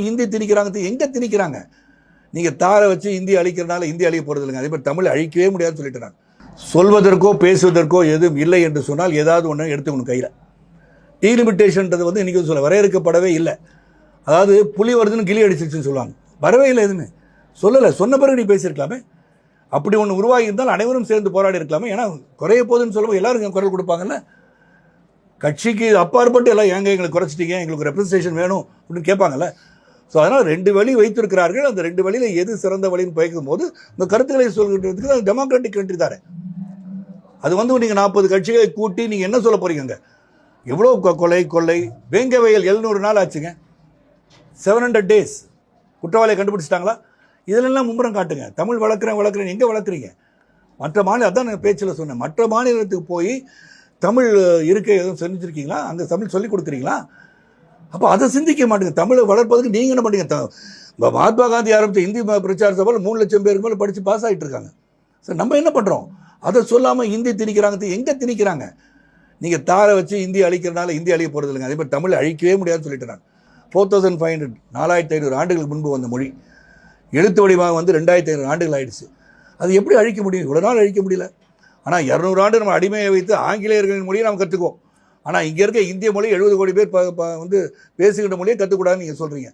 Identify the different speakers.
Speaker 1: இந்தி திணிக்கிறாங்க, எங்க திணிக்கிறாங்க? நீங்க தாரை வச்சு இந்தி அழிக்கிறனால இந்தி அழிய போறது இல்லைங்க. அதே மாதிரி தமிழ் அழிக்கவே முடியாதுன்னு சொல்லிட்டு நான் சொல்வதற்கோ பேசுவதற்கோ எதுவும் இல்லை என்று சொன்னால் ஏதாவது ஒன்று எடுத்துக்கணும் கையில். டீலிமிட்டேஷன்ன்றது வந்து இன்னைக்கு சொல்ல வரையறுக்கப்படவே இல்லை. அதாவது புலி வருதுன்னு கிளி அடிச்சிருச்சுன்னு சொல்லுவாங்க, வரவே இல்லை எதுவுமே சொல்லலை. சொன்ன பிறகு நீ பேசியிருக்கலாமே. அப்படி ஒன்று உருவாகி இருந்தால் அனைவரும் சேர்ந்து போராடி இருக்கலாமே. ஏன்னா குறைய போகுதுன்னு சொல்லும்போது எல்லாரும் குரல் கொடுப்பாங்கல்ல. கட்சிக்கு அப்பாற்பட்டு எல்லாம் ஏங்க எங்களுக்கு குறைச்சிட்டீங்க, எங்களுக்கு ரெப்ரஸன்டேஷன் வேணும் அப்படின்னு கேட்பாங்கல்ல. ஸோ அதனால் 2 வழி வைத்திருக்கிறார்கள். அந்த 2 வழியில் எது சிறந்த வழின்னு பயக்கும் போது இந்த கருத்துக்களை சொல்கிறதுக்கு அது டெமோக்ராட்டிக் கண்ட்ரி தானே. அது வந்து நீங்கள் 40 கட்சிகளை கூட்டி நீங்கள் என்ன சொல்ல போறீங்க? எவ்வளோ கொள்ளை வேங்க வயல் 700 நாள் ஆச்சுங்க. 700 days குற்றவாளியை கண்டுபிடிச்சிட்டாங்களா? இதிலெல்லாம் மும்முரம் காட்டுங்க. தமிழ் வளர்க்குறேன் எங்கே வளர்க்குறீங்க? மற்ற மாநிலம் அதான் நான் பேச்சில் சொன்னேன். மற்ற மாநிலத்துக்கு போய் தமிழ் இருக்கை எதுவும் செஞ்சுருக்கீங்களா? அங்கே தமிழ் சொல்லிக் கொடுக்குறீங்களா? அப்போ அதை சிந்திக்க மாட்டேங்க. தமிழை வளர்ப்பதுக்கு நீங்கள் என்ன பண்ணுறீங்க? மகாத்மா காந்தி ஆரம்பித்த இந்தி பிரச்சார சபையில் 3 லட்சம் பேருக்கு மேலே படித்து பாஸ் ஆகிட்டு இருக்காங்க. சார் நம்ம என்ன பண்ணுறோம்? அதை சொல்லாமல் இந்தி திணிக்கிறாங்க, எங்கே திணிக்கிறாங்க? நீங்கள் தாரை வச்சு இந்தி அழிக்கிறனால இந்தி அழிய போகிறது இல்லைங்க. அதே மாதிரி தமிழ் அழிக்கவே முடியாதுன்னு சொல்லிட்டு நான் 4500 4500 ஆண்டுகளுக்கு முன்பு வந்த மொழி எழுத்து வடிவாக வந்து 2500 ஆண்டுகள் ஆயிடுச்சு. அது எப்படி அழிக்க முடியும்? இவ்வளோ நாள் அழிக்க முடியல. ஆனால் 200 ஆண்டு நம்ம அடிமையை வைத்து ஆங்கிலேயர்களின் மொழியை நம்ம கற்றுக்குவோம். ஆனால் இங்கே இருக்க இந்திய மொழி 70 கோடி பேர் வந்து பேசுகின்ற மொழியை கற்றுக்கூடாதுன்னு நீங்கள் சொல்கிறீங்க.